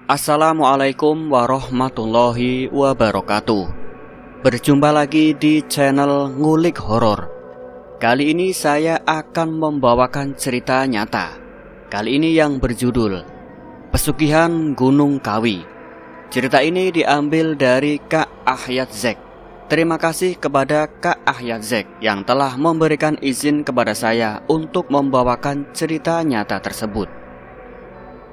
Assalamualaikum warahmatullahi wabarakatuh. Berjumpa lagi di channel Ngulik Horor. Kali ini saya akan membawakan cerita nyata. Kali ini yang berjudul Pesugihan Gunung Kawi. Cerita ini diambil dari Kak Ahyat Zek. Terima kasih kepada Kak Ahyat Zek yang telah memberikan izin kepada saya untuk membawakan cerita nyata tersebut.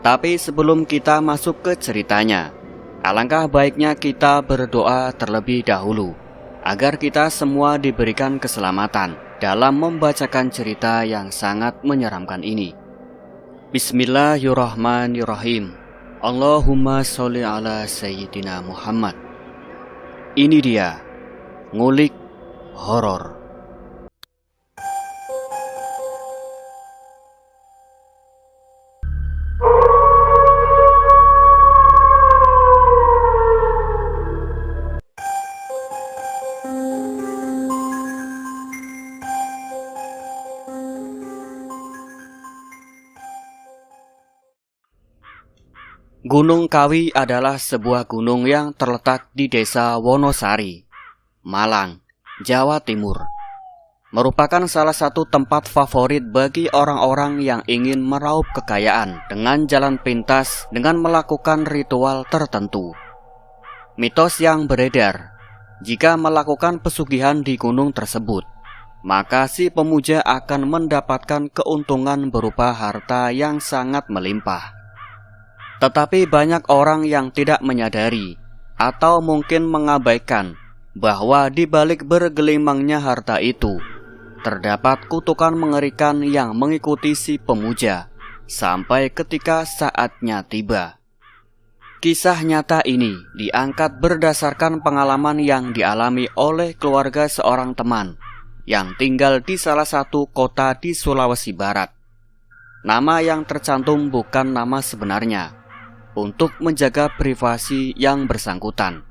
Tapi sebelum kita masuk ke ceritanya, alangkah baiknya kita berdoa terlebih dahulu agar kita semua diberikan keselamatan dalam membacakan cerita yang sangat menyeramkan ini. Bismillahirrahmanirrahim. Allahumma sholli ala Sayyidina Muhammad. Ini dia Ngulik Horor. Gunung Kawi adalah sebuah gunung yang terletak di Desa Wonosari, Malang, Jawa Timur. Merupakan salah satu tempat favorit bagi orang-orang yang ingin meraup kekayaan dengan jalan pintas dengan melakukan ritual tertentu. Mitos yang beredar, jika melakukan pesugihan di gunung tersebut, maka si pemuja akan mendapatkan keuntungan berupa harta yang sangat melimpah. Tetapi banyak orang yang tidak menyadari atau mungkin mengabaikan bahwa di balik bergelimangnya harta itu terdapat kutukan mengerikan yang mengikuti si pemuja sampai ketika saatnya tiba. Kisah nyata ini diangkat berdasarkan pengalaman yang dialami oleh keluarga seorang teman yang tinggal di salah satu kota di Sulawesi Barat. Nama yang tercantum bukan nama sebenarnya, untuk menjaga privasi yang bersangkutan.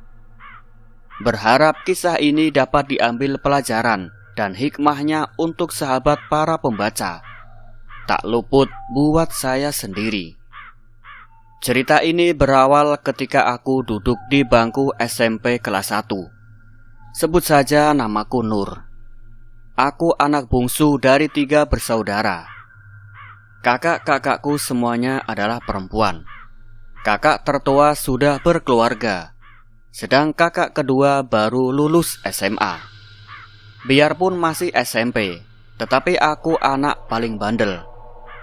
Berharap kisah ini dapat diambil pelajaran dan hikmahnya untuk sahabat para pembaca. Tak luput buat saya sendiri. Cerita ini berawal ketika aku duduk di bangku SMP kelas 1. Sebut saja namaku Nur. Aku anak bungsu dari 3 bersaudara. Kakak-kakakku semuanya adalah perempuan. Kakak tertua sudah berkeluarga, sedang kakak kedua baru lulus SMA. Biarpun masih SMP, tetapi aku anak paling bandel.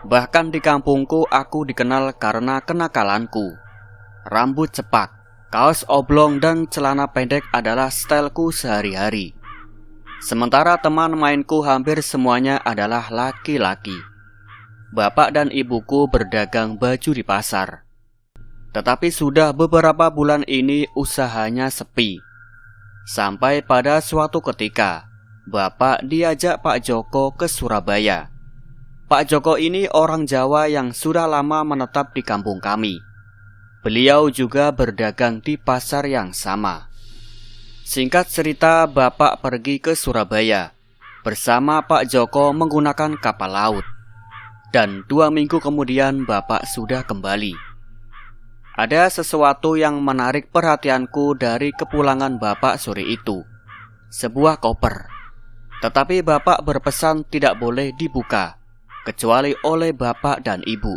Bahkan di kampungku aku dikenal karena kenakalanku. Rambut cepat, kaos oblong dan celana pendek adalah styleku sehari-hari. Sementara teman mainku hampir semuanya adalah laki-laki. Bapak dan ibuku berdagang baju di pasar. Tetapi sudah beberapa bulan ini usahanya sepi. Sampai pada suatu ketika, Bapak diajak Pak Joko ke Surabaya. Pak Joko ini orang Jawa yang sudah lama menetap di kampung kami. Beliau juga berdagang di pasar yang sama. Singkat cerita, Bapak pergi ke Surabaya bersama Pak Joko menggunakan kapal laut. Dan 2 minggu kemudian Bapak sudah kembali. Ada sesuatu yang menarik perhatianku dari kepulangan Bapak sore itu. Sebuah koper. Tetapi Bapak berpesan tidak boleh dibuka, kecuali oleh Bapak dan Ibu.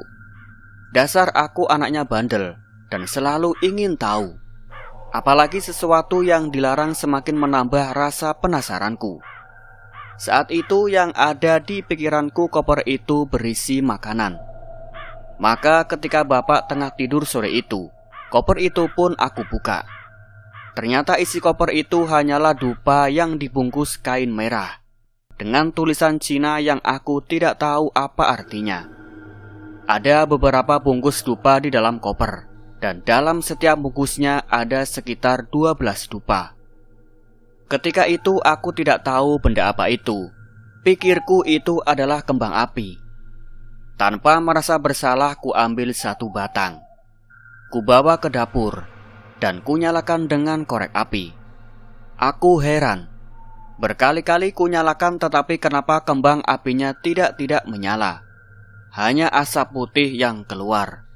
Dasar aku anaknya bandel dan selalu ingin tahu. Apalagi sesuatu yang dilarang semakin menambah rasa penasaranku. Saat itu yang ada di pikiranku koper itu berisi makanan. Maka ketika Bapak tengah tidur sore itu, koper itu pun aku buka. Ternyata isi koper itu hanyalah dupa yang dibungkus kain merah dengan tulisan Cina yang aku tidak tahu apa artinya. Ada beberapa bungkus dupa di dalam koper, dan dalam setiap bungkusnya ada sekitar 12 dupa. Ketika itu aku tidak tahu benda apa itu. Pikirku itu adalah kembang api. Tanpa merasa bersalah ku ambil 1 batang. Ku bawa ke dapur dan ku nyalakan dengan korek api. Aku heran. Berkali-kali ku nyalakan tetapi kenapa kembang apinya tidak menyala. Hanya asap putih yang keluar.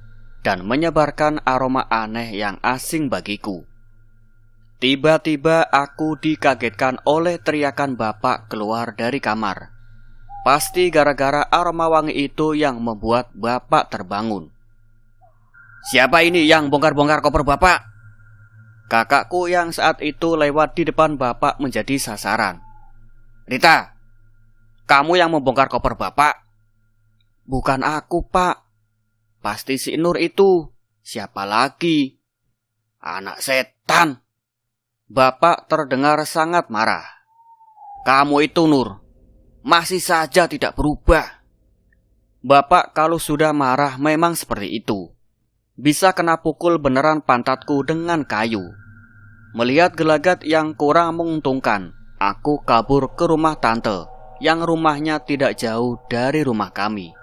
dan menyebarkan aroma aneh yang asing bagiku. Tiba-tiba aku dikagetkan oleh teriakan bapak keluar dari kamar. Pasti gara-gara aroma wangi itu yang membuat bapak terbangun. "Siapa ini yang bongkar-bongkar koper bapak?" Kakakku yang saat itu lewat di depan bapak menjadi sasaran. "Rita, kamu yang membongkar koper bapak?" "Bukan aku, Pak. Pasti si Nur itu. Siapa lagi?" "Anak setan." Bapak terdengar sangat marah. "Kamu itu Nur, masih saja tidak berubah." Bapak kalau sudah marah memang seperti itu. Bisa kena pukul beneran pantatku dengan kayu. Melihat gelagat yang kurang menguntungkan, aku kabur ke rumah tante yang rumahnya tidak jauh dari rumah kami.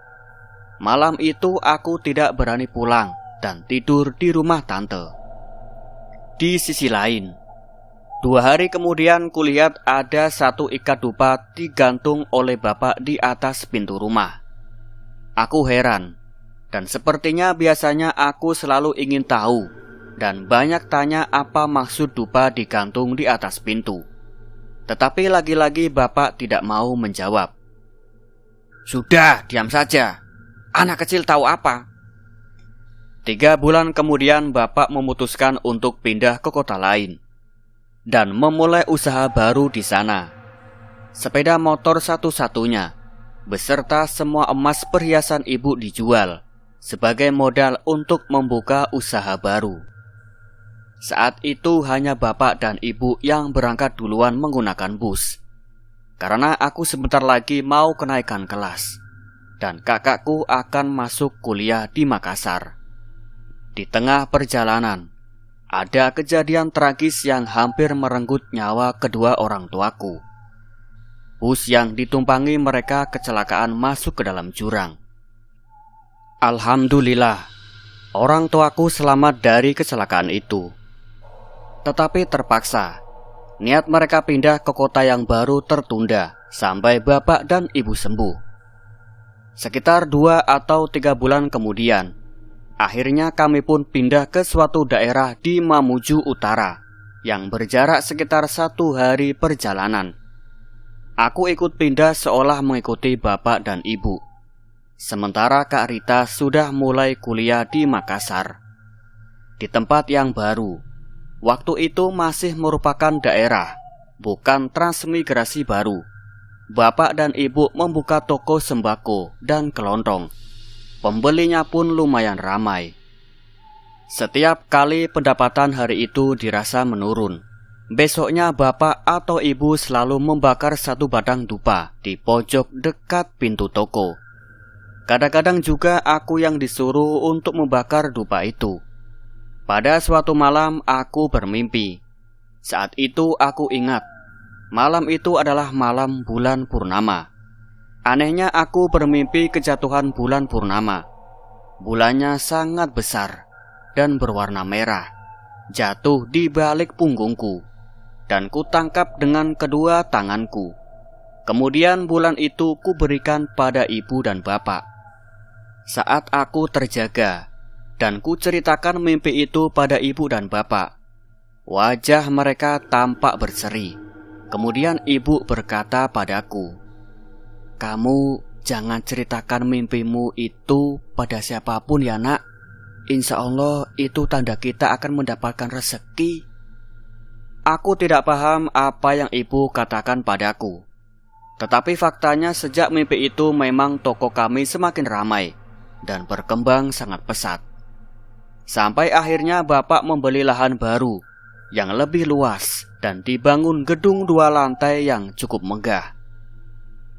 Malam itu aku tidak berani pulang dan tidur di rumah tante. Di sisi lain, 2 hari kemudian kulihat ada satu ikat dupa digantung oleh bapak di atas pintu rumah. Aku heran, dan sepertinya biasanya aku selalu ingin tahu dan banyak tanya apa maksud dupa digantung di atas pintu. Tetapi lagi-lagi bapak tidak mau menjawab. "Sudah, diam saja. Anak kecil tahu apa?" 3 bulan kemudian bapak memutuskan untuk pindah ke kota lain dan memulai usaha baru di sana. Sepeda motor satu-satunya, beserta semua emas perhiasan ibu dijual sebagai modal untuk membuka usaha baru. Saat itu hanya bapak dan ibu yang berangkat duluan menggunakan bus, karena aku sebentar lagi mau kenaikan kelas dan kakakku akan masuk kuliah di Makassar. Di tengah perjalanan, ada kejadian tragis yang hampir merenggut nyawa kedua orang tuaku. Bus yang ditumpangi mereka kecelakaan masuk ke dalam jurang. Alhamdulillah, orang tuaku selamat dari kecelakaan itu. Tetapi terpaksa, niat mereka pindah ke kota yang baru tertunda sampai bapak dan ibu sembuh. Sekitar 2 atau 3 bulan kemudian, akhirnya kami pun pindah ke suatu daerah di Mamuju Utara yang berjarak sekitar 1 hari perjalanan. Aku ikut pindah seolah mengikuti bapak dan ibu. Sementara Kak Rita sudah mulai kuliah di Makassar, di tempat yang baru. Waktu itu masih merupakan daerah, bukan transmigrasi baru. Bapak dan ibu membuka toko sembako dan kelontong. Pembelinya pun lumayan ramai. Setiap kali pendapatan hari itu dirasa menurun, besoknya bapak atau ibu selalu membakar 1 batang dupa di pojok dekat pintu toko. Kadang-kadang juga aku yang disuruh untuk membakar dupa itu. Pada suatu malam aku bermimpi. Saat itu aku ingat, malam itu adalah malam bulan purnama. Anehnya aku bermimpi kejatuhan bulan purnama. Bulannya sangat besar dan berwarna merah, jatuh di balik punggungku, dan kutangkap dengan kedua tanganku. Kemudian bulan itu kuberikan pada ibu dan bapak. Saat aku terjaga dan kuceritakan mimpi itu pada ibu dan bapak, wajah mereka tampak berseri. Kemudian ibu berkata padaku, "Kamu jangan ceritakan mimpimu itu pada siapapun ya nak. Insya Allah itu tanda kita akan mendapatkan rezeki." Aku tidak paham apa yang ibu katakan padaku. Tetapi faktanya sejak mimpi itu memang toko kami semakin ramai dan berkembang sangat pesat. Sampai akhirnya bapak membeli lahan baru yang lebih luas dan dibangun gedung 2 lantai yang cukup megah.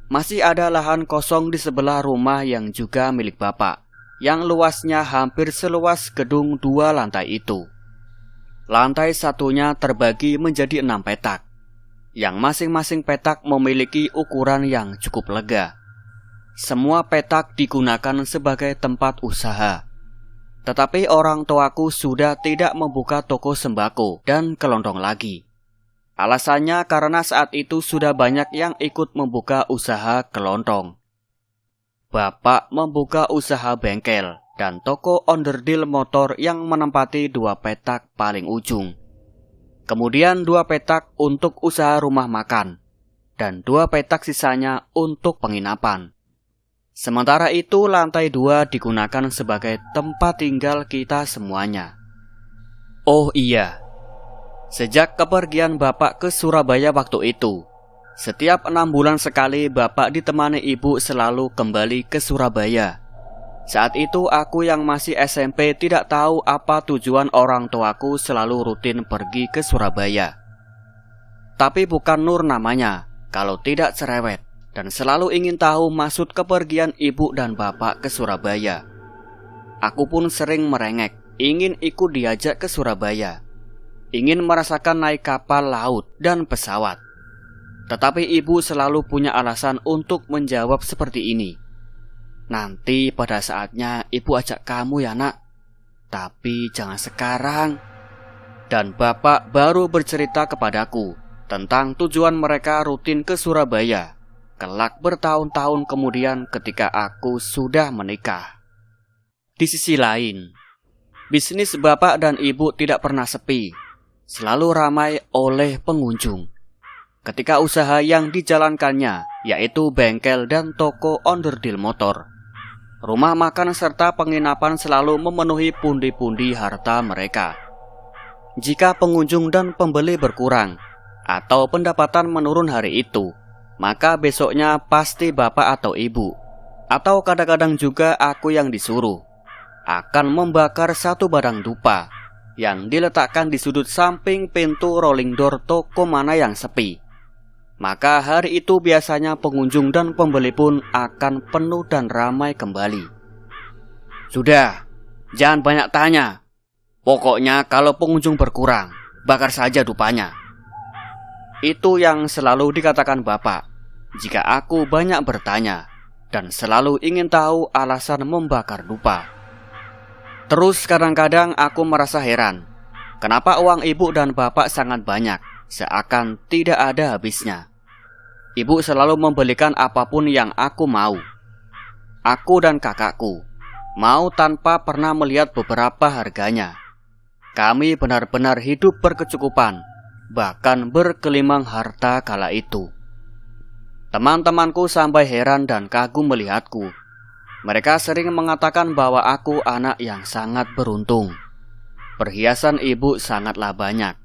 Masih ada lahan kosong di sebelah rumah yang juga milik bapak, yang luasnya hampir seluas gedung 2 lantai itu. Lantai satunya terbagi menjadi 6 petak, yang masing-masing petak memiliki ukuran yang cukup lega. Semua petak digunakan sebagai tempat usaha. Tetapi orang tuaku sudah tidak membuka toko sembako dan kelontong lagi. Alasannya karena saat itu sudah banyak yang ikut membuka usaha kelontong. Bapak membuka usaha bengkel dan toko onderdil motor yang menempati 2 petak paling ujung. Kemudian 2 petak untuk usaha rumah makan, dan 2 petak sisanya untuk penginapan. Sementara itu lantai 2 digunakan sebagai tempat tinggal kita semuanya. Oh iya, sejak kepergian Bapak ke Surabaya waktu itu, setiap 6 bulan sekali Bapak ditemani Ibu selalu kembali ke Surabaya. Saat itu aku yang masih SMP tidak tahu apa tujuan orang tuaku selalu rutin pergi ke Surabaya. Tapi bukan Nur namanya, kalau tidak cerewet, dan selalu ingin tahu maksud kepergian ibu dan bapak ke Surabaya. Aku pun sering merengek, ingin ikut diajak ke Surabaya, ingin merasakan naik kapal laut dan pesawat. Tetapi ibu selalu punya alasan untuk menjawab seperti ini. Nanti pada saatnya ibu ajak kamu ya nak, tapi jangan sekarang. Dan bapak baru bercerita kepadaku tentang tujuan mereka rutin ke Surabaya kelak bertahun-tahun kemudian ketika aku sudah menikah. Di sisi lain, bisnis bapak dan ibu tidak pernah sepi, selalu ramai oleh pengunjung. Ketika usaha yang dijalankannya yaitu bengkel dan toko onderdil motor, rumah makan serta penginapan selalu memenuhi pundi-pundi harta mereka. Jika pengunjung dan pembeli berkurang atau pendapatan menurun hari itu, maka besoknya pasti bapak atau ibu, atau kadang-kadang juga aku yang disuruh, akan membakar 1 badang dupa yang diletakkan di sudut samping pintu rolling door toko mana yang sepi. Maka hari itu biasanya pengunjung dan pembeli pun akan penuh dan ramai kembali. Sudah, jangan banyak tanya. Pokoknya kalau pengunjung berkurang, bakar saja dupanya. Itu yang selalu dikatakan bapak jika aku banyak bertanya dan selalu ingin tahu alasan membakar dupa. Terus kadang-kadang aku merasa heran, kenapa uang ibu dan bapak sangat banyak, seakan tidak ada habisnya. Ibu selalu membelikan apapun yang aku mau. Aku dan kakakku mau tanpa pernah melihat beberapa harganya. Kami benar-benar hidup berkecukupan, bahkan berkelimang harta kala itu. Teman-temanku sampai heran dan kagum melihatku. Mereka sering mengatakan bahwa aku anak yang sangat beruntung. Perhiasan ibu sangatlah banyak.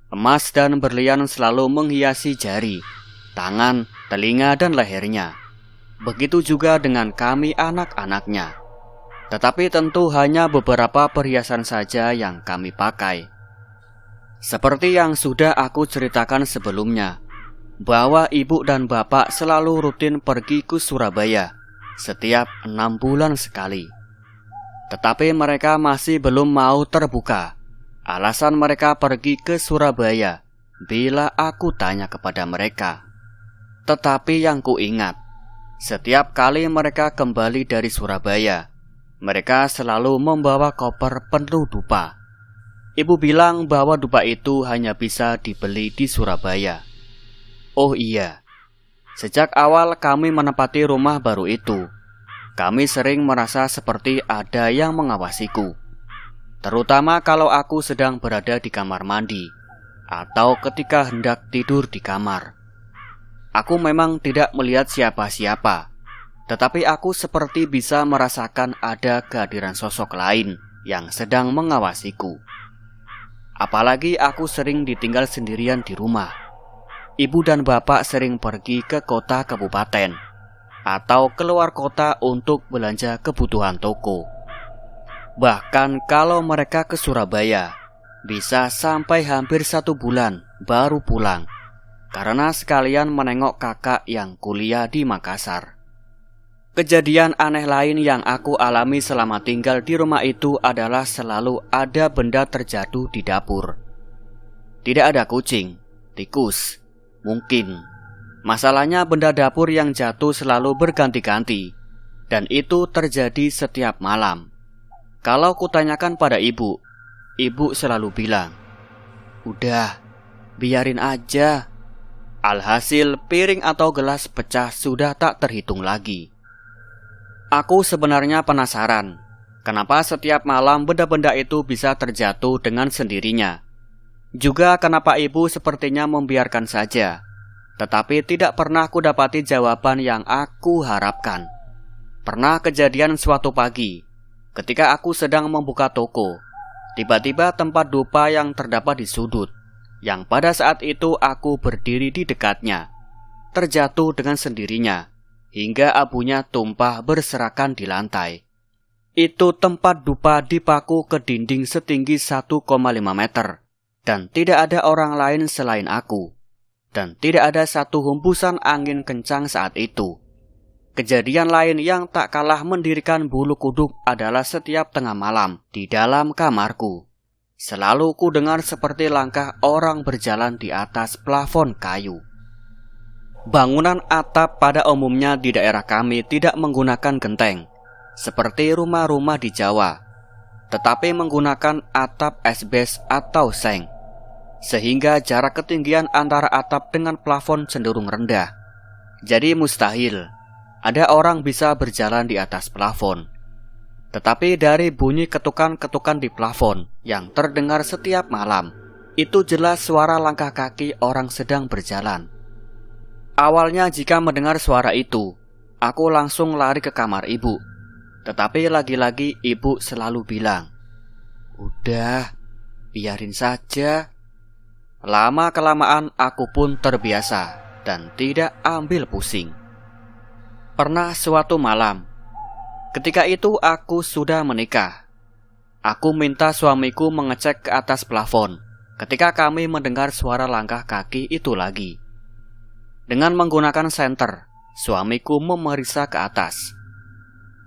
Emas dan berlian selalu menghiasi jari, tangan, telinga, dan lehernya. Begitu juga dengan kami anak-anaknya. Tetapi tentu hanya beberapa perhiasan saja yang kami pakai. Seperti yang sudah aku ceritakan sebelumnya, bahwa ibu dan bapak selalu rutin pergi ke Surabaya setiap 6 bulan sekali. Tetapi mereka masih belum mau terbuka alasan mereka pergi ke Surabaya bila aku tanya kepada mereka. Tetapi yang kuingat, setiap kali mereka kembali dari Surabaya, mereka selalu membawa koper penuh dupa. Ibu bilang bahwa dupa itu hanya bisa dibeli di Surabaya. Oh iya, sejak awal kami menempati rumah baru itu, kami sering merasa seperti ada yang mengawasiku. Terutama kalau aku sedang berada di kamar mandi, atau ketika hendak tidur di kamar. Aku memang tidak melihat siapa-siapa, tetapi aku seperti bisa merasakan ada kehadiran sosok lain yang sedang mengawasiku. Apalagi aku sering ditinggal sendirian di rumah. Ibu dan bapak sering pergi ke kota kabupaten atau keluar kota untuk belanja kebutuhan toko. Bahkan kalau mereka ke Surabaya, bisa sampai hampir 1 bulan baru pulang, karena sekalian menengok kakak yang kuliah di Makassar. Kejadian aneh lain yang aku alami selama tinggal di rumah itu adalah selalu ada benda terjatuh di dapur. Tidak ada kucing, tikus, mungkin. Masalahnya benda dapur yang jatuh selalu berganti-ganti, dan itu terjadi setiap malam. Kalau kutanyakan pada ibu, ibu selalu bilang, "Udah, biarin aja." Alhasil piring atau gelas pecah sudah tak terhitung lagi. Aku sebenarnya penasaran, Kenapa setiap malam benda-benda itu bisa terjatuh dengan sendirinya? Juga kenapa ibu sepertinya membiarkan saja? Tetapi tidak pernah aku dapati jawaban yang aku harapkan. Pernah kejadian suatu pagi, ketika aku sedang membuka toko, tiba-tiba tempat dupa yang terdapat di sudut, yang pada saat itu aku berdiri di dekatnya, terjatuh dengan sendirinya, hingga abunya tumpah berserakan di lantai. Itu tempat dupa dipaku ke dinding setinggi 1,5 meter, dan tidak ada orang lain selain aku. Dan tidak ada satu hembusan angin kencang saat itu. Kejadian lain yang tak kalah mendirikan bulu kuduk adalah setiap tengah malam di dalam kamarku. Selalu ku dengar seperti langkah orang berjalan di atas plafon kayu. Bangunan atap pada umumnya di daerah kami tidak menggunakan genteng, seperti rumah-rumah di Jawa, tetapi menggunakan atap esbes atau seng. Sehingga jarak ketinggian antara atap dengan plafon cenderung rendah. Jadi mustahil ada orang bisa berjalan di atas plafon. Tetapi dari bunyi ketukan-ketukan di plafon yang terdengar setiap malam, itu jelas suara langkah kaki orang sedang berjalan. Awalnya jika mendengar suara itu, aku langsung lari ke kamar ibu. Tetapi lagi-lagi ibu selalu bilang, "Udah, biarin saja." Lama-kelamaan aku pun terbiasa dan tidak ambil pusing. Pernah suatu malam, ketika itu aku sudah menikah, aku minta suamiku mengecek ke atas plafon ketika kami mendengar suara langkah kaki itu lagi. Dengan menggunakan senter, suamiku memeriksa ke atas.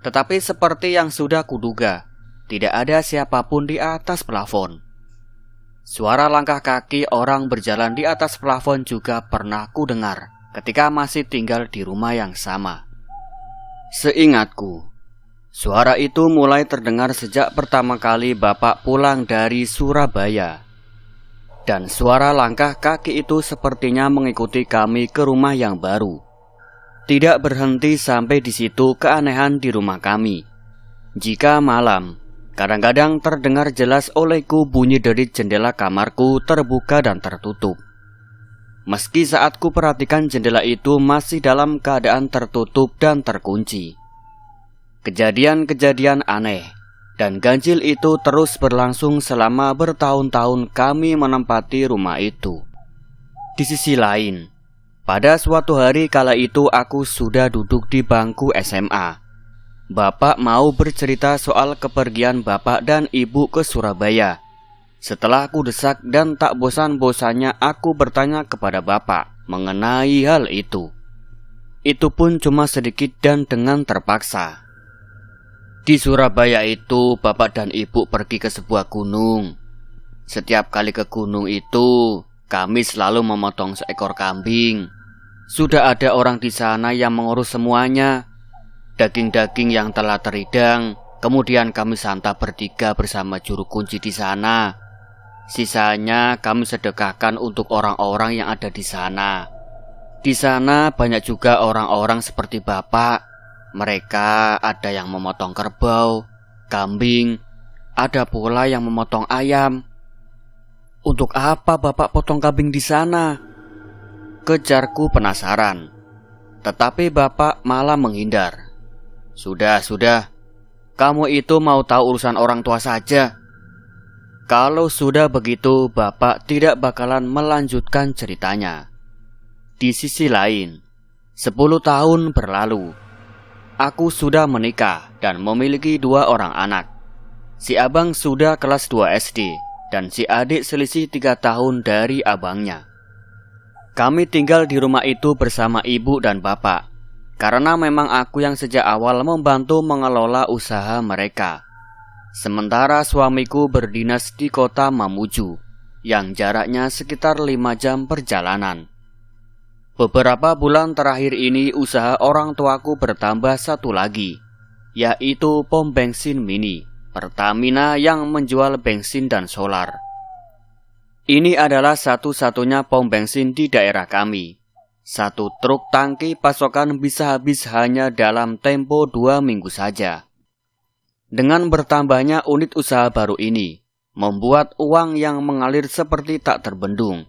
Tetapi seperti yang sudah kuduga, tidak ada siapapun di atas plafon. Suara langkah kaki orang berjalan di atas plafon juga pernah ku dengar ketika masih tinggal di rumah yang sama. Seingatku, suara itu mulai terdengar sejak pertama kali Bapak pulang dari Surabaya. Dan suara langkah kaki itu sepertinya mengikuti kami ke rumah yang baru. Tidak berhenti sampai di situ keanehan di rumah kami. Jika malam, kadang-kadang terdengar jelas olehku bunyi dari jendela kamarku terbuka dan tertutup. Meski saat ku perhatikan jendela itu masih dalam keadaan tertutup dan terkunci. Kejadian-kejadian aneh dan ganjil itu terus berlangsung selama bertahun-tahun kami menempati rumah itu. Di sisi lain, pada suatu hari kala itu aku sudah duduk di bangku SMA. Bapak mau bercerita soal kepergian bapak dan ibu ke Surabaya. Setelah aku desak dan tak bosan-bosannya aku bertanya kepada bapak mengenai hal itu. Itu pun cuma sedikit dan dengan terpaksa. Di Surabaya itu bapak dan ibu pergi ke sebuah gunung. Setiap kali ke gunung itu kami selalu memotong seekor kambing. Sudah ada orang di sana yang mengurus semuanya. Daging-daging yang telah teridang, kemudian kami santap bertiga bersama juru kunci di sana. Sisanya kami sedekahkan untuk orang-orang yang ada di sana. Di sana banyak juga orang-orang seperti bapak. Mereka ada yang memotong kerbau, kambing, ada pula yang memotong ayam. Untuk apa bapak potong kambing di sana? Kejarku penasaran. Tetapi bapak malah menghindar. Sudah, kamu itu mau tahu urusan orang tua saja. Kalau sudah begitu, bapak tidak bakalan melanjutkan ceritanya. Di sisi lain, 10 tahun berlalu. Aku sudah menikah dan memiliki 2 orang anak. Si abang sudah kelas 2 SD dan si adik selisih 3 tahun dari abangnya. Kami tinggal di rumah itu bersama ibu dan bapak. Karena memang aku yang sejak awal membantu mengelola usaha mereka. Sementara suamiku berdinas di kota Mamuju, yang jaraknya sekitar 5 jam perjalanan. Beberapa bulan terakhir ini usaha orang tuaku bertambah satu lagi, yaitu pom bensin mini, Pertamina yang menjual bensin dan solar. Ini adalah satu-satunya pom bensin di daerah kami. 1 truk tangki pasokan bisa habis hanya dalam tempo 2 minggu saja. Dengan bertambahnya unit usaha baru ini, membuat uang yang mengalir seperti tak terbendung.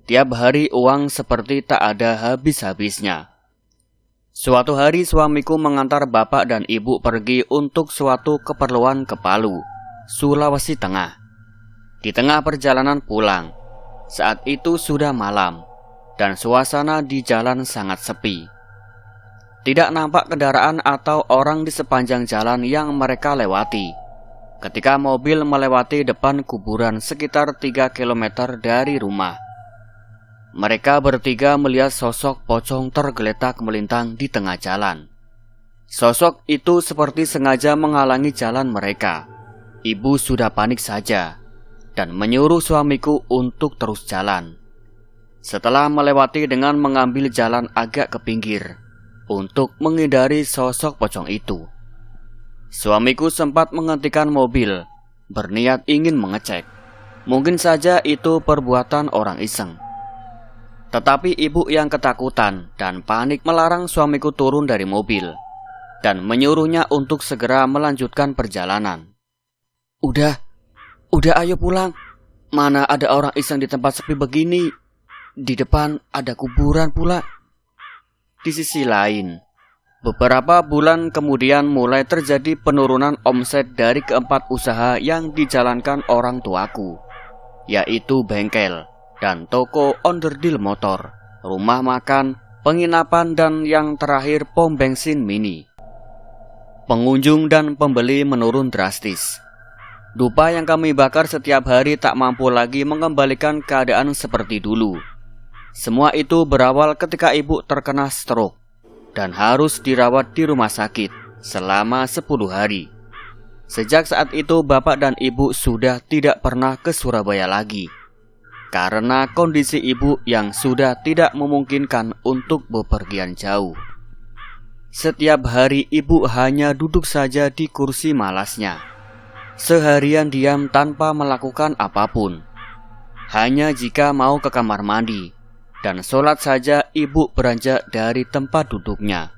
Tiap hari uang seperti tak ada habis-habisnya. Suatu hari suamiku mengantar bapak dan ibu pergi untuk suatu keperluan ke Palu, Sulawesi Tengah. Di tengah perjalanan pulang, saat itu sudah malam dan suasana di jalan sangat sepi. Tidak nampak kendaraan atau orang di sepanjang jalan yang mereka lewati. Ketika mobil melewati depan kuburan sekitar 3 km dari rumah, mereka bertiga melihat sosok pocong tergeletak melintang di tengah jalan. Sosok itu seperti sengaja menghalangi jalan mereka. Ibu sudah panik saja dan menyuruh suamiku untuk terus jalan. Setelah melewati dengan mengambil jalan agak ke pinggir untuk menghindari sosok pocong itu, suamiku sempat menghentikan mobil, berniat ingin mengecek. Mungkin saja itu perbuatan orang iseng. Tetapi ibu yang ketakutan dan panik melarang suamiku turun dari mobil dan menyuruhnya untuk segera melanjutkan perjalanan. Udah ayo pulang. Mana ada orang iseng di tempat sepi begini. Di depan ada kuburan pula. Di sisi lain, beberapa bulan kemudian mulai terjadi penurunan omset dari keempat usaha yang dijalankan orang tuaku, yaitu bengkel dan toko onderdil motor, rumah makan, penginapan, dan yang terakhir pom bensin mini. Pengunjung dan pembeli menurun drastis. Dupa yang kami bakar setiap hari tak mampu lagi mengembalikan keadaan seperti dulu. Semua itu berawal ketika ibu terkena stroke dan harus dirawat di rumah sakit selama 10 hari. Sejak saat itu bapak dan ibu sudah tidak pernah ke Surabaya lagi, karena kondisi ibu yang sudah tidak memungkinkan untuk bepergian jauh. Setiap hari ibu hanya duduk saja di kursi malasnya. Seharian diam tanpa melakukan apapun. Hanya jika mau ke kamar mandi dan sholat saja ibu beranjak dari tempat duduknya.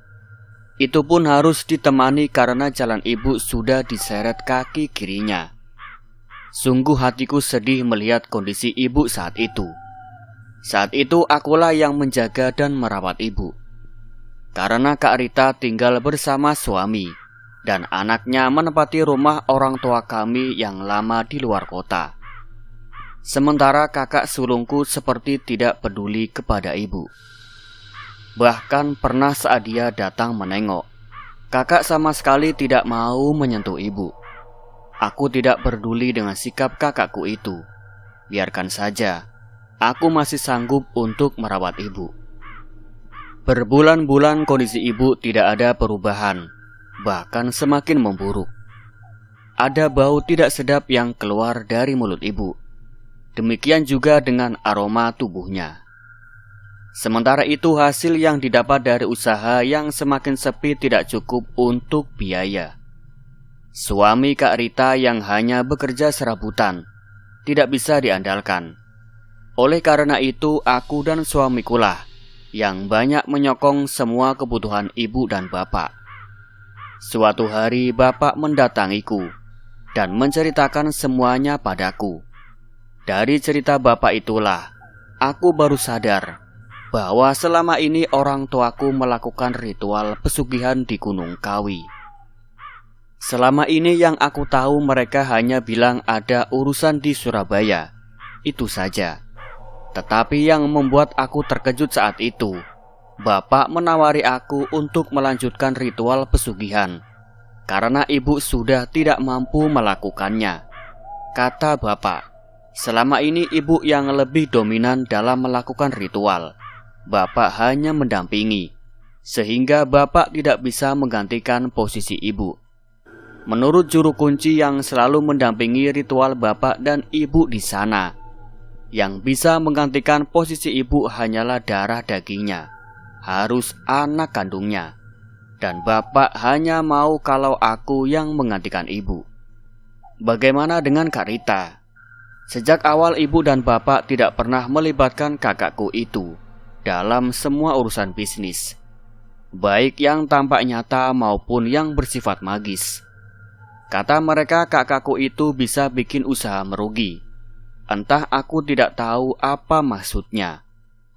Itu pun harus ditemani karena jalan ibu sudah diseret kaki kirinya. Sungguh hatiku sedih melihat kondisi ibu saat itu. Saat itu akulah yang menjaga dan merawat ibu. Karena Kak Rita tinggal bersama suami dan anaknya menempati rumah orang tua kami yang lama di luar kota. Sementara kakak sulungku seperti tidak peduli kepada ibu. Bahkan pernah saat dia datang menengok, kakak sama sekali tidak mau menyentuh ibu. Aku tidak peduli dengan sikap kakakku itu. Biarkan saja, aku masih sanggup untuk merawat ibu. Berbulan-bulan kondisi ibu tidak ada perubahan, bahkan semakin memburuk. Ada bau tidak sedap yang keluar dari mulut ibu. Demikian juga dengan aroma tubuhnya. Sementara itu hasil yang didapat dari usaha yang semakin sepi tidak cukup untuk biaya. Suami Kak Rita yang hanya bekerja serabutan tidak bisa diandalkan. Oleh karena itu aku dan suamikulah yang banyak menyokong semua kebutuhan ibu dan bapak. Suatu hari bapak mendatangiku dan menceritakan semuanya padaku. Dari cerita bapak itulah aku baru sadar bahwa selama ini orang tuaku melakukan ritual pesugihan di Gunung Kawi. Selama ini yang aku tahu mereka hanya bilang ada urusan di Surabaya, itu saja. Tetapi yang membuat aku terkejut saat itu, bapak menawari aku untuk melanjutkan ritual pesugihan karena ibu sudah tidak mampu melakukannya. Kata bapak, selama ini ibu yang lebih dominan dalam melakukan ritual. Bapak hanya mendampingi, sehingga bapak tidak bisa menggantikan posisi ibu. Menurut juru kunci yang selalu mendampingi ritual bapak dan ibu di sana, yang bisa menggantikan posisi ibu hanyalah darah dagingnya, harus anak kandungnya. Dan bapak hanya mau kalau aku yang menggantikan ibu. Bagaimana dengan Kak Rita? Sejak awal ibu dan bapak tidak pernah melibatkan kakakku itu dalam semua urusan bisnis, baik yang tampak nyata maupun yang bersifat magis. Kata mereka kakakku itu bisa bikin usaha merugi. Entah aku tidak tahu apa maksudnya.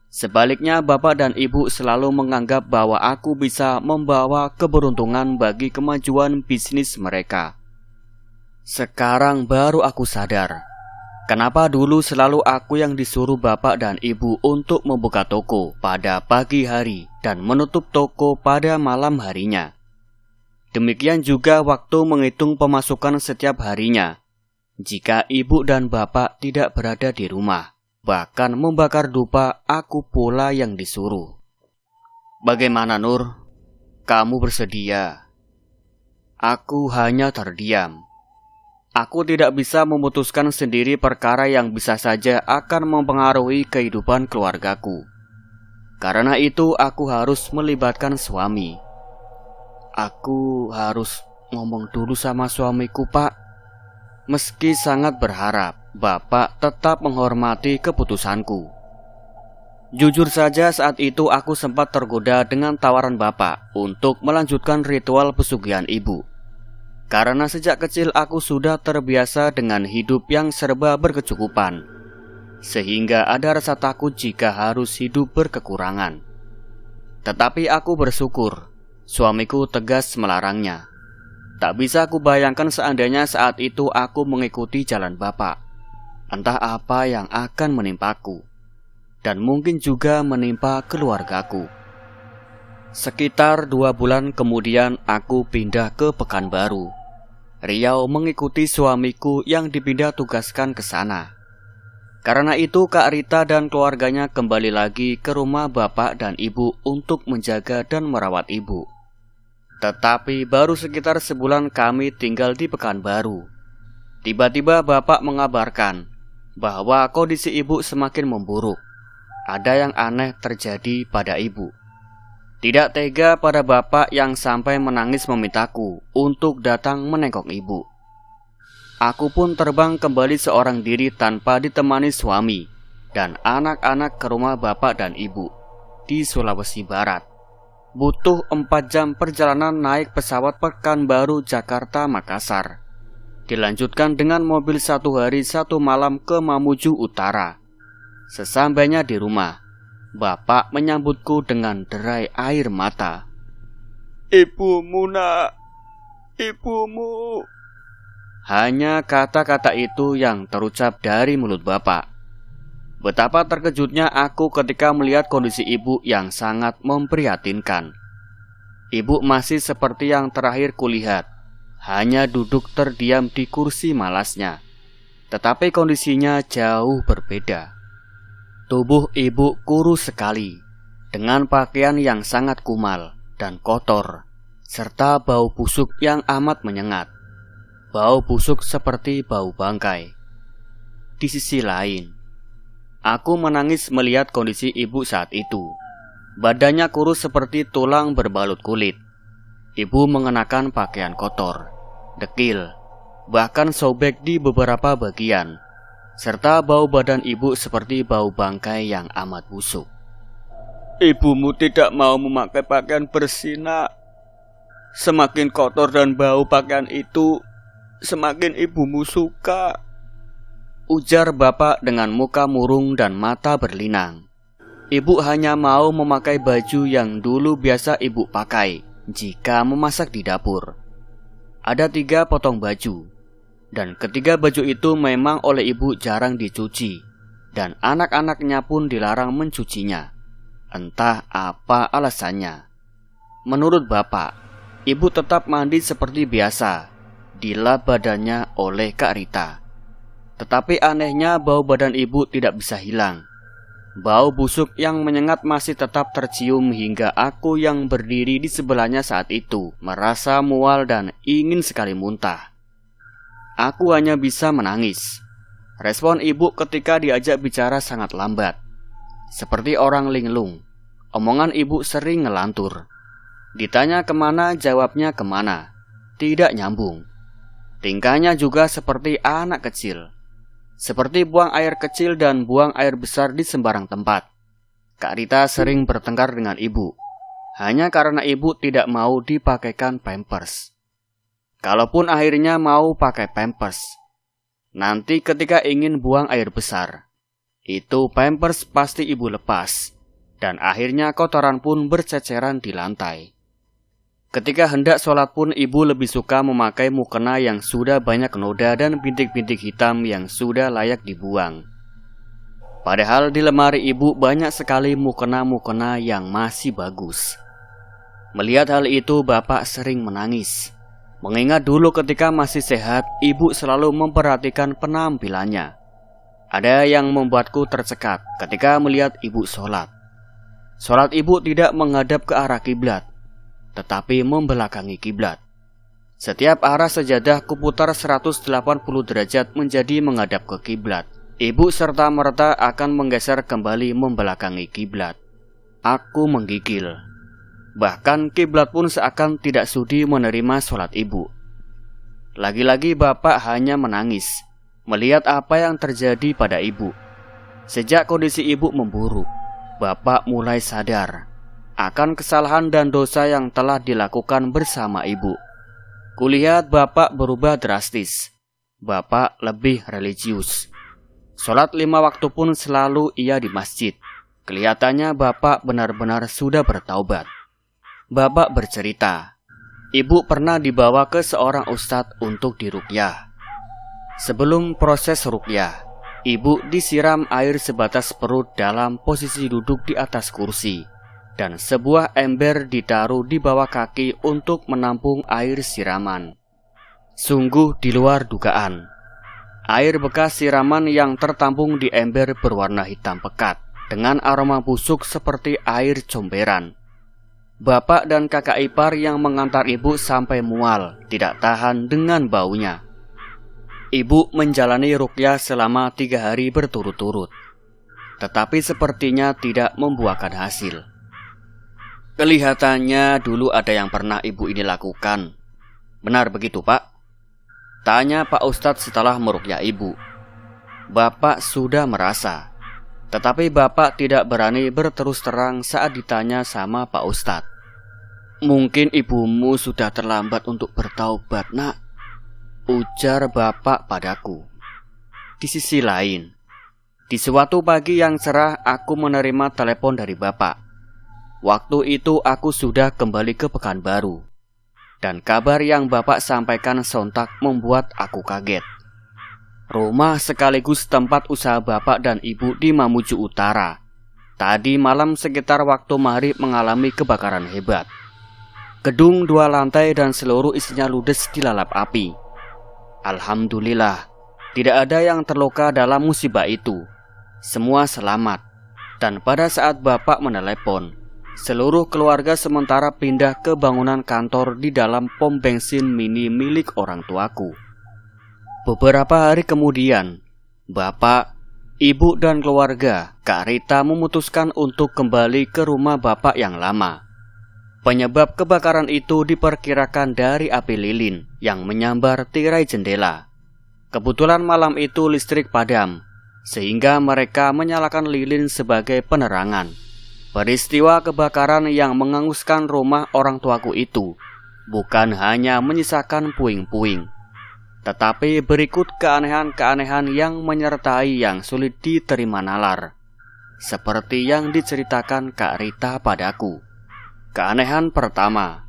Sebaliknya bapak dan ibu selalu menganggap bahwa aku bisa membawa keberuntungan bagi kemajuan bisnis mereka. Sekarang baru aku sadar, kenapa dulu selalu aku yang disuruh bapak dan ibu untuk membuka toko pada pagi hari dan menutup toko pada malam harinya. Demikian juga waktu menghitung pemasukan setiap harinya. Jika ibu dan bapak tidak berada di rumah, bahkan membakar dupa, aku pula yang disuruh. Bagaimana Nur? Kamu bersedia? Aku hanya terdiam. Aku tidak bisa memutuskan sendiri perkara yang bisa saja akan mempengaruhi kehidupan keluargaku. Karena itu aku harus melibatkan suami. Aku harus ngomong dulu sama suamiku, Pak. Meski sangat berharap Bapak tetap menghormati keputusanku. Jujur saja saat itu aku sempat tergoda dengan tawaran Bapak untuk melanjutkan ritual pesugihan ibu. Karena sejak kecil aku sudah terbiasa dengan hidup yang serba berkecukupan, sehingga ada rasa takut jika harus hidup berkekurangan. Tetapi aku bersyukur suamiku tegas melarangnya. Tak bisa aku bayangkan seandainya saat itu aku mengikuti jalan Bapak. Entah apa yang akan menimpaku, dan mungkin juga menimpa keluargaku. Sekitar 2 bulan kemudian aku pindah ke Pekanbaru, Riau, mengikuti suamiku yang dipindah tugaskan ke sana. Karena itu Kak Rita dan keluarganya kembali lagi ke rumah bapak dan ibu untuk menjaga dan merawat ibu. Tetapi baru sekitar sebulan kami tinggal di Pekanbaru, tiba-tiba bapak mengabarkan bahwa kondisi ibu semakin memburuk. Ada yang aneh terjadi pada ibu. Tidak tega pada bapak yang sampai menangis memintaku untuk datang menengok ibu. Aku pun terbang kembali seorang diri tanpa ditemani suami dan anak-anak ke rumah bapak dan ibu di Sulawesi Barat. Butuh 4 jam perjalanan naik pesawat Pekanbaru Jakarta Makassar. Dilanjutkan dengan mobil 1 hari 1 malam ke Mamuju Utara. Sesampainya di rumah, bapak menyambutku dengan derai air mata. "Ibumu nak, ibumu." Hanya kata-kata itu yang terucap dari mulut bapak. Betapa terkejutnya aku ketika melihat kondisi ibu yang sangat memprihatinkan. Ibu masih seperti yang terakhir kulihat, hanya duduk terdiam di kursi malasnya. Tetapi kondisinya jauh berbeda. Tubuh ibu kurus sekali, dengan pakaian yang sangat kumal dan kotor, serta bau busuk yang amat menyengat. Bau busuk seperti bau bangkai. Di sisi lain, aku menangis melihat kondisi ibu saat itu. Badannya kurus seperti tulang berbalut kulit. Ibu mengenakan pakaian kotor, dekil, bahkan sobek di beberapa bagian, serta bau badan ibu seperti bau bangkai yang amat busuk. "Ibumu tidak mau memakai pakaian bersih, nak. Semakin kotor dan bau pakaian itu, semakin ibumu suka," ujar bapak dengan muka murung dan mata berlinang. Ibu hanya mau memakai baju yang dulu biasa ibu pakai jika memasak di dapur. Ada 3 potong baju, dan ketiga baju itu memang oleh ibu jarang dicuci, dan anak-anaknya pun dilarang mencucinya. Entah apa alasannya. Menurut bapak, ibu tetap mandi seperti biasa, dilap badannya oleh Kak Rita. Tetapi anehnya bau badan ibu tidak bisa hilang. Bau busuk yang menyengat masih tetap tercium hingga aku yang berdiri di sebelahnya saat itu merasa mual dan ingin sekali muntah. Aku hanya bisa menangis. Respon ibu ketika diajak bicara sangat lambat, seperti orang linglung. Omongan ibu sering ngelantur. Ditanya kemana, jawabnya kemana. Tidak nyambung. Tingkahnya juga seperti anak kecil, seperti buang air kecil dan buang air besar di sembarang tempat. Kak Rita sering bertengkar dengan ibu, hanya karena ibu tidak mau dipakaikan pampers. Kalaupun akhirnya mau pakai pampers, nanti ketika ingin buang air besar, itu pampers pasti ibu lepas, dan akhirnya kotoran pun berceceran di lantai. Ketika hendak sholat pun ibu lebih suka memakai mukena yang sudah banyak noda dan bintik-bintik hitam yang sudah layak dibuang. Padahal di lemari ibu banyak sekali mukena-mukena yang masih bagus. Melihat hal itu bapak sering menangis. Mengingat dulu ketika masih sehat, ibu selalu memperhatikan penampilannya. Ada yang membuatku tercekat ketika melihat ibu sholat. Sholat ibu tidak menghadap ke arah kiblat, tetapi membelakangi kiblat. Setiap arah sajadah kuputar 180 derajat menjadi menghadap ke kiblat. Ibu serta-merta akan menggeser kembali membelakangi kiblat. Aku menggigil. Bahkan kiblat pun seakan tidak sudi menerima sholat ibu. Lagi-lagi bapak hanya menangis melihat apa yang terjadi pada ibu. Sejak kondisi ibu memburuk, bapak mulai sadar akan kesalahan dan dosa yang telah dilakukan bersama ibu. Kulihat bapak berubah drastis. Bapak lebih religius. Sholat 5 waktu pun selalu ia di masjid. Kelihatannya bapak benar-benar sudah bertaubat. Bapak bercerita, ibu pernah dibawa ke seorang ustadz untuk diruqyah. Sebelum proses ruqyah, ibu disiram air sebatas perut dalam posisi duduk di atas kursi, dan sebuah ember ditaruh di bawah kaki untuk menampung air siraman. Sungguh di luar dugaan. Air bekas siraman yang tertampung di ember berwarna hitam pekat, dengan aroma busuk seperti air comberan. Bapak dan kakak ipar yang mengantar ibu sampai mual, tidak tahan dengan baunya. Ibu menjalani ruqyah selama 3 hari berturut-turut, tetapi sepertinya tidak membuahkan hasil. Kelihatannya dulu ada yang pernah ibu ini lakukan. Benar begitu, Pak? Tanya Pak Ustadz setelah meruqyah ibu. Bapak sudah merasa, tetapi bapak tidak berani berterus terang saat ditanya sama Pak Ustadz. Mungkin ibumu sudah terlambat untuk bertaubat, nak, ujar bapak padaku. Di sisi lain, di suatu pagi yang cerah aku menerima telepon dari bapak. Waktu itu aku sudah kembali ke Pekanbaru, dan kabar yang bapak sampaikan sontak membuat aku kaget. Rumah sekaligus tempat usaha bapak dan ibu di Mamuju Utara tadi malam sekitar waktu maghrib mengalami kebakaran hebat. Gedung 2 lantai dan seluruh isinya ludes dilalap api. Alhamdulillah, tidak ada yang terluka dalam musibah itu. Semua selamat. Dan pada saat bapak menelepon, seluruh keluarga sementara pindah ke bangunan kantor di dalam pom bensin mini milik orang tuaku. Beberapa hari kemudian, bapak, ibu dan keluarga Kak Rita memutuskan untuk kembali ke rumah bapak yang lama. Penyebab kebakaran itu diperkirakan dari api lilin yang menyambar tirai jendela. Kebetulan malam itu listrik padam, sehingga mereka menyalakan lilin sebagai penerangan. Peristiwa kebakaran yang menghanguskan rumah orang tuaku itu bukan hanya menyisakan puing-puing, tetapi berikut keanehan-keanehan yang menyertai yang sulit diterima nalar, seperti yang diceritakan Kak Rita padaku. Keanehan pertama,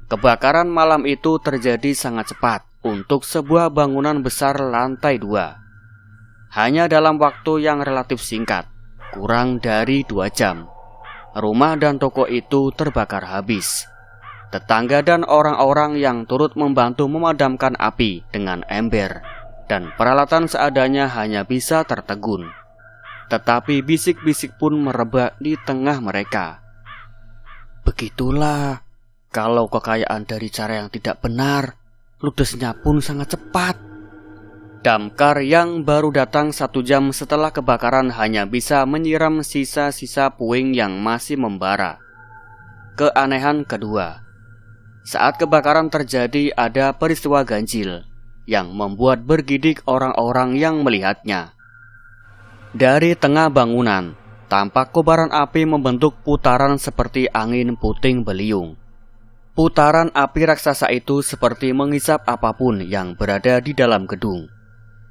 kebakaran malam itu terjadi sangat cepat untuk sebuah bangunan besar lantai 2. Hanya dalam waktu yang relatif singkat, kurang dari 2 jam, rumah dan toko itu terbakar habis. Tetangga dan orang-orang yang turut membantu memadamkan api dengan ember dan peralatan seadanya hanya bisa tertegun. Tetapi bisik-bisik pun merebak di tengah mereka. Begitulah, kalau kekayaan dari cara yang tidak benar, ludesnya pun sangat cepat. Damkar yang baru datang 1 jam setelah kebakaran hanya bisa menyiram sisa-sisa puing yang masih membara. Keanehan kedua, saat kebakaran terjadi ada peristiwa ganjil yang membuat bergidik orang-orang yang melihatnya. Dari tengah bangunan, tampak kobaran api membentuk putaran seperti angin puting beliung. Putaran api raksasa itu seperti menghisap apapun yang berada di dalam gedung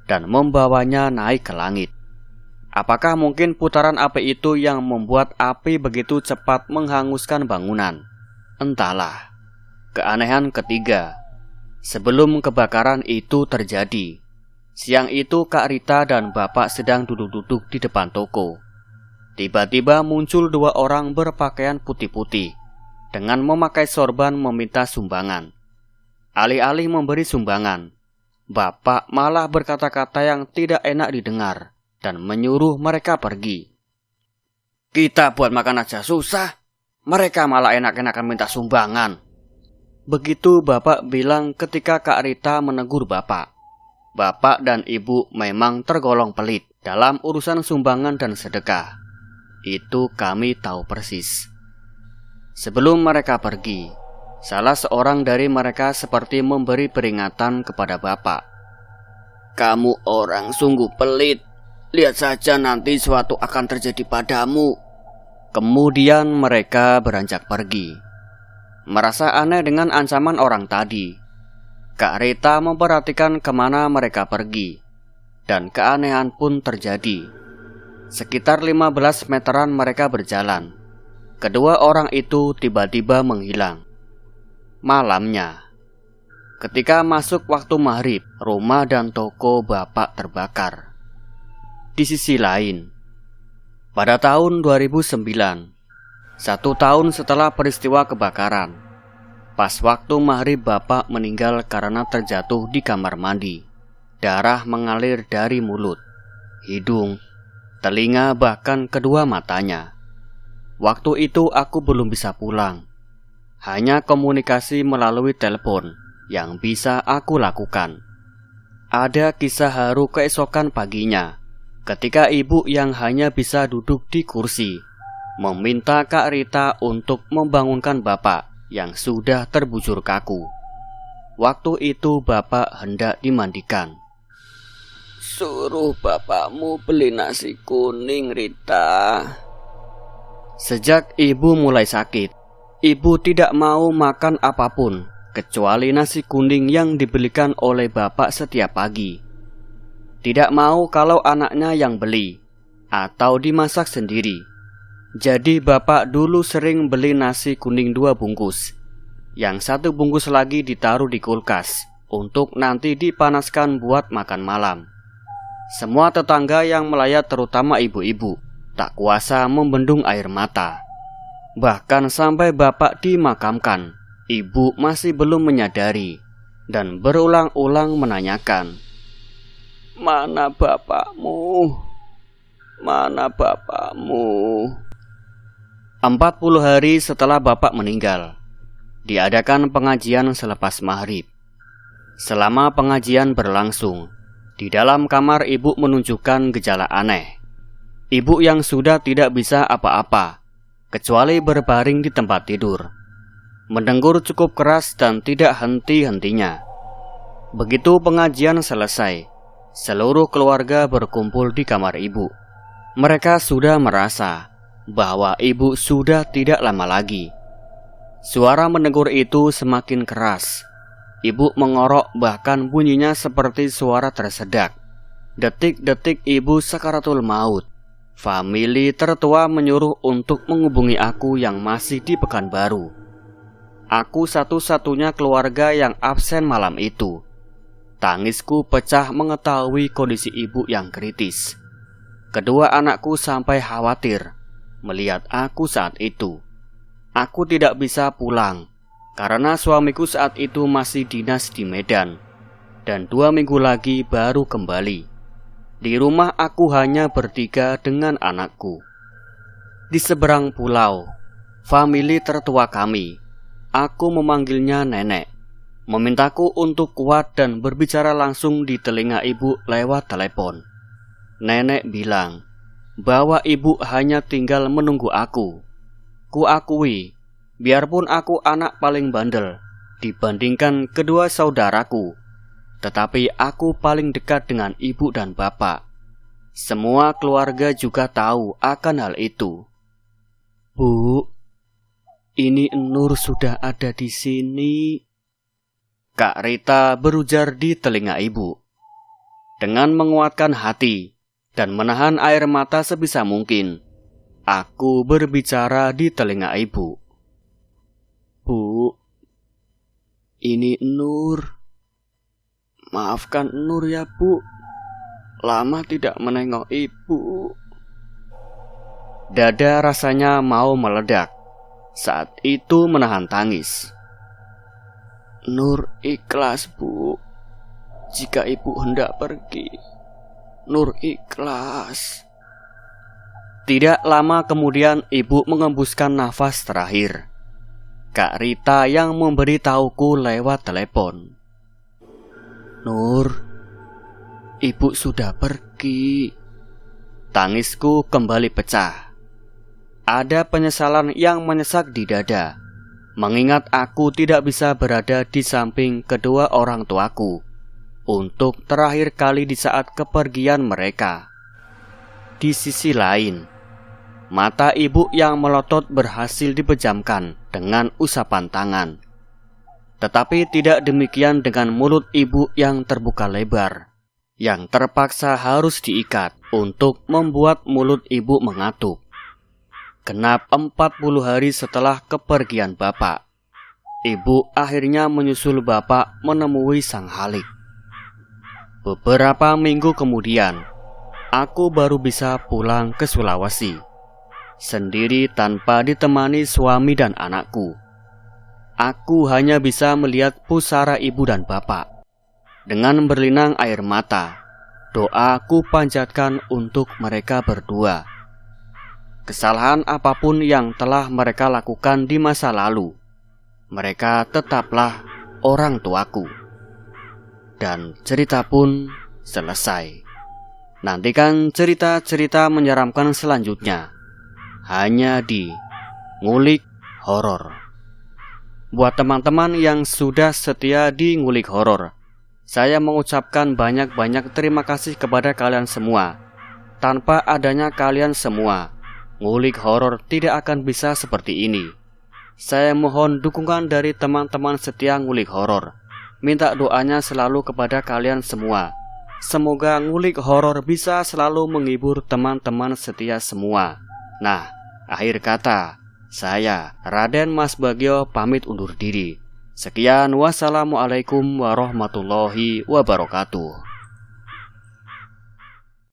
dan membawanya naik ke langit. Apakah mungkin putaran api itu yang membuat api begitu cepat menghanguskan bangunan? Entahlah. Keanehan ketiga, sebelum kebakaran itu terjadi, siang itu Kak Rita dan Bapak sedang duduk-duduk di depan toko. Tiba-tiba muncul 2 orang berpakaian putih-putih dengan memakai sorban meminta sumbangan. Alih-alih memberi sumbangan, Bapak malah berkata-kata yang tidak enak didengar dan menyuruh mereka pergi. Kita buat makan aja susah, mereka malah enak-enakan minta sumbangan. Begitu Bapak bilang ketika Kak Rita menegur Bapak. Bapak dan Ibu memang tergolong pelit dalam urusan sumbangan dan sedekah. Itu kami tahu persis. Sebelum mereka pergi, salah seorang dari mereka seperti memberi peringatan kepada Bapak. Kamu orang sungguh pelit. Lihat saja nanti suatu akan terjadi padamu. Kemudian mereka beranjak pergi. Merasa aneh dengan ancaman orang tadi, Kak Rita memperhatikan kemana mereka pergi, dan keanehan pun terjadi. Sekitar 15 meteran mereka berjalan. Kedua orang itu tiba-tiba menghilang. Malamnya, ketika masuk waktu maghrib, rumah dan toko Bapak terbakar. Di sisi lain, pada tahun 2009, 1 tahun setelah peristiwa kebakaran, pas waktu maghrib Bapak meninggal karena terjatuh di kamar mandi. Darah mengalir dari mulut, hidung, telinga, bahkan kedua matanya. Waktu itu aku belum bisa pulang. Hanya komunikasi melalui telepon yang bisa aku lakukan. Ada kisah haru keesokan paginya, ketika ibu yang hanya bisa duduk di kursi meminta Kak Rita untuk membangunkan Bapak yang sudah terbujur kaku. Waktu itu Bapak hendak dimandikan. Suruh bapakmu beli nasi kuning, Rita. Sejak ibu mulai sakit, ibu tidak mau makan apapun kecuali nasi kuning yang dibelikan oleh Bapak setiap pagi. Tidak mau kalau anaknya yang beli atau dimasak sendiri. Jadi Bapak dulu sering beli nasi kuning 2 bungkus. Yang 1 bungkus lagi ditaruh di kulkas untuk nanti dipanaskan buat makan malam. Semua tetangga yang melayat, terutama ibu-ibu, tak kuasa membendung air mata. Bahkan sampai Bapak dimakamkan, ibu masih belum menyadari dan berulang-ulang menanyakan, "Mana bapakmu? Mana bapakmu?" 40 hari setelah Bapak meninggal, diadakan pengajian selepas maghrib. Selama pengajian berlangsung, di dalam kamar ibu menunjukkan gejala aneh. Ibu yang sudah tidak bisa apa-apa, kecuali berbaring di tempat tidur, mendengkur cukup keras dan tidak henti-hentinya. Begitu pengajian selesai, seluruh keluarga berkumpul di kamar ibu. Mereka sudah merasa bahwa ibu sudah tidak lama lagi. Suara mendengkur itu semakin keras. Ibu mengorok, bahkan bunyinya seperti suara tersedak. Detik-detik ibu sakaratul maut. Famili tertua menyuruh untuk menghubungi aku yang masih di Pekanbaru. Aku satu-satunya keluarga yang absen malam itu. Tangisku pecah mengetahui kondisi ibu yang kritis. Kedua anakku sampai khawatir melihat aku saat itu. Aku tidak bisa pulang karena suamiku saat itu masih dinas di Medan, dan 2 minggu lagi baru kembali. Di rumah aku hanya bertiga dengan anakku. Di seberang pulau, famili tertua kami, aku memanggilnya nenek, memintaku untuk kuat dan berbicara langsung di telinga ibu lewat telepon. Nenek bilang bahwa ibu hanya tinggal menunggu aku. Kuakui, biarpun aku anak paling bandel dibandingkan kedua saudaraku, tetapi aku paling dekat dengan ibu dan bapak. Semua keluarga juga tahu akan hal itu. Bu, ini Nur sudah ada di sini. Kak Rita berujar di telinga ibu. Dengan menguatkan hati dan menahan air mata sebisa mungkin, aku berbicara di telinga ibu. Bu, ini Nur. Maafkan Nur ya, Bu. Lama tidak menengok ibu. Dada rasanya mau meledak. Saat itu menahan tangis. Nur ikhlas, Bu. Jika ibu hendak pergi, Nur ikhlas. Tidak lama kemudian ibu mengembuskan nafas terakhir. Kak Rita yang memberitahuku lewat telepon. Nur, ibu sudah pergi. Tangisku kembali pecah. Ada penyesalan yang menyesak di dada, mengingat aku tidak bisa berada di samping kedua orang tuaku untuk terakhir kali di saat kepergian mereka. Di sisi lain, mata ibu yang melotot berhasil dipejamkan dengan usapan tangan. Tetapi tidak demikian dengan mulut ibu yang terbuka lebar, yang terpaksa harus diikat untuk membuat mulut ibu mengatup. Genap 40 hari setelah kepergian bapak, ibu akhirnya menyusul bapak menemui sang Halik. Beberapa minggu kemudian, aku baru bisa pulang ke Sulawesi, sendiri tanpa ditemani suami dan anakku. Aku hanya bisa melihat pusara ibu dan bapak. Dengan berlinang air mata, doaku panjatkan untuk mereka berdua. Kesalahan apapun yang telah mereka lakukan di masa lalu, mereka tetaplah orang tuaku. Dan cerita pun selesai. Nantikan cerita-cerita menyeramkan selanjutnya hanya di Ngulik Horor. Buat teman-teman yang sudah setia di Ngulik Horor, saya mengucapkan banyak-banyak terima kasih kepada kalian semua. Tanpa adanya kalian semua, Ngulik Horor tidak akan bisa seperti ini. Saya mohon dukungan dari teman-teman setia Ngulik Horor. Minta doanya selalu kepada kalian semua. Semoga Ngulik Horor bisa selalu menghibur teman-teman setia semua. Nah, akhir kata, saya Raden Mas Bagio pamit undur diri. Sekian, wassalamualaikum warahmatullahi wabarakatuh.